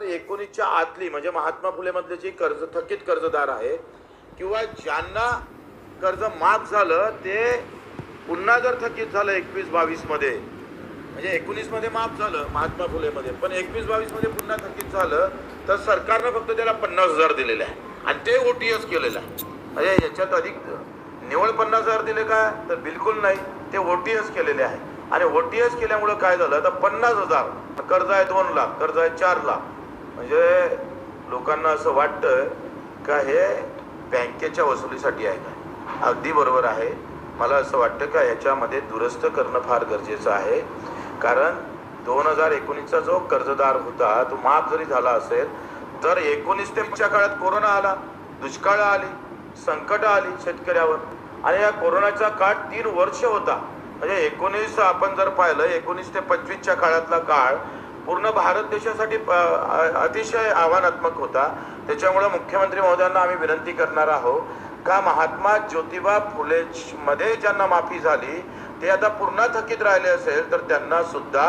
19च्या आतली म्हणजे महात्मा फुले मधले जे कर्ज थकीत कर्जदार आहे किंवा ज्यांना कर्ज माफ झालं ते पुन्हा जर थकीत झालं 21-22 मध्ये म्हणजे 19 मध्ये माफ झालं महात्मा फुले मध्ये पण 21-22 मध्ये पुन्हा थकीत झालं तर सरकारने फक्त त्याला 50,000 दिलेले आहे आणि ते ओटीएस केलेलं आहे. म्हणजे याच्यात अधिक निवळ 50,000 दिले का तर बिलकुल नाही, ते ओटीएस केलेले आहे. आणि ओटीएस केल्यामुळे काय झालं तर 50,000 कर्ज आहे 2 लाख कर्ज आहे 4 लाख. म्हणजे लोकांना असं वाटतं का हे बँकेच्या वसुलीसाठी आहे का. अगदी बरोबर आहे. मला असं वाटतं का याच्यामध्ये दुरुस्त करणं फार गरजेचं आहे. कारण 2019चा जो कर्जदार होता तो माफ जरी झाला असेल तर 19 ते 20च्या काळात कोरोना आला, दुष्काळ आली, संकट आली शेतकऱ्यावर आणि या कोरोनाचा काळ 3 वर्ष होता. म्हणजे 19 आपण जर पाहिलं 19 ते 25च्या काळातला काळ पूर्ण भारत देशासाठी अतिशय आव्हानात्मक होता. त्याच्यामुळे मुख्यमंत्री महोदयांना आम्ही विनंती करणार आहोत का महात्मा ज्योतिबा फुले मध्ये ज्यांना माफी झाली ते आता पुन्हा थकीत राहिले असेल तर त्यांना सुद्धा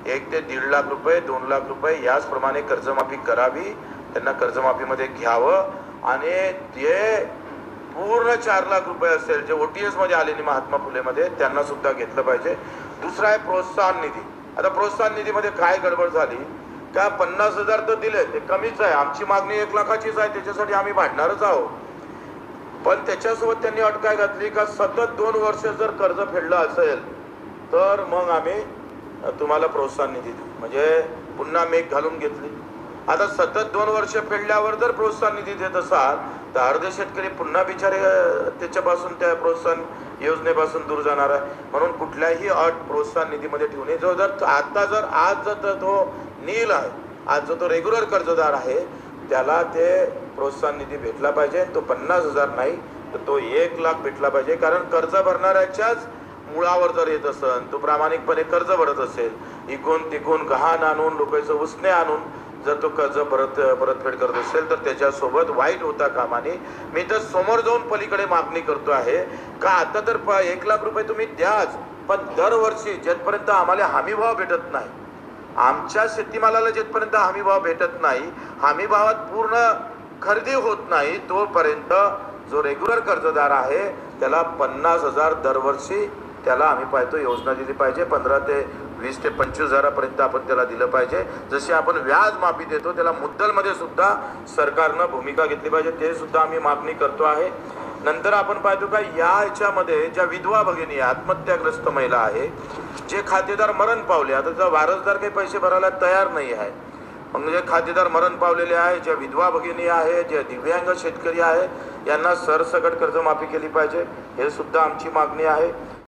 1 ते 1.5 लाख रुपये 2 लाख रुपये याचप्रमाणे कर्जमाफी करावी. त्यांना कर्जमाफीमध्ये घ्यावं आणि ते पूर्ण 4 लाख रुपये असेल जे ओटीएस मध्ये आलेली महात्मा फुले मध्ये त्यांना सुद्धा घेतलं पाहिजे. दुसरा आहे प्रोत्साहन निधी. आता प्रोत्साहन निधीमध्ये काय गडबड झाली का 50,000 तर दिले ते कमीच आहे. आमची मागणी 1 लाखाचीच आहे, त्याच्यासाठी आम्ही भांडणारच आहोत. पण त्याच्यासोबत त्यांनी अट काय घातली का सतत 2 वर्ष जर कर्ज फेडलं असेल तर मग आम्ही तुम्हाला प्रोत्साहन निधी देऊ. म्हणजे पुन्हा मेघ घालून घेतली. आता सतत 2 वर्ष फेडल्यावर जर प्रोत्साहन निधी देत असाल तर अर्धे शेतकरी पुन्हा बिचारे त्याच्यापासून त्या प्रोत्साहन योजनेपासून दूर जाणार आहे. म्हणून कुठल्याही अट प्रोत्साहन निधीमध्ये ठेवू नये. जो जर आता जर आज जर तो नील आहे, आज जो तो रेग्युलर कर्जदार आहे त्याला ते प्रोत्साहन निधी भेटला पाहिजे. तो 50,000 नाही तर तो 1 लाख भेटला पाहिजे. कारण कर्ज भरणाऱ्याच्याच मुळावर जर येत असेल तो प्रामाणिकपणे कर्ज भरत असेल इकून तिकून गहाण आणून लोकांचं उसने आणून जर तो कर्ज परतफेड करत असेल तर त्याच्यासोबत वाईट होता कामा नये. मी तर समोर जाऊन पलीकडे मागणी करतो आहे का आता तर 1 लाख रुपये तुम्ही द्याच पण दरवर्षी जेथपर्यंत आम्हाला हमीभाव भेटत नाही, आमच्या शेतीमालाला जेथपर्यंत हमीभाव भेटत नाही, हमीभावात पूर्ण खरेदी होत नाही तोपर्यंत जो रेग्युलर कर्जदार आहे त्याला 50,000 दरवर्षी त्याला आम्ही पाहतो योजना दिली पाहिजे. 15 ते 20 ते 25,000पर्यंत आपण त्याला दिलं पाहिजे. जशी आपण व्याज माफी देतो त्याला मुद्दलमध्ये सुद्धा सरकारनं भूमिका घेतली पाहिजे. ते सुद्धा आम्ही मागणी करतो आहे. नंतर आपण पाहतो का याच्यामध्ये ज्या विधवा भगिनी आत्महत्याग्रस्त महिला आहे जे खातेदार मरण पावले, आता त्याचा वारसदार काही पैसे भरायला तयार नाही आहे, म्हणजे खातेदार मरण पावलेले आहे, ज्या विधवा भगिनी आहे, जे दिव्यांग शेतकरी आहे यांना सरसकट कर्जमाफी केली पाहिजे. हे सुद्धा आमची मागणी आहे.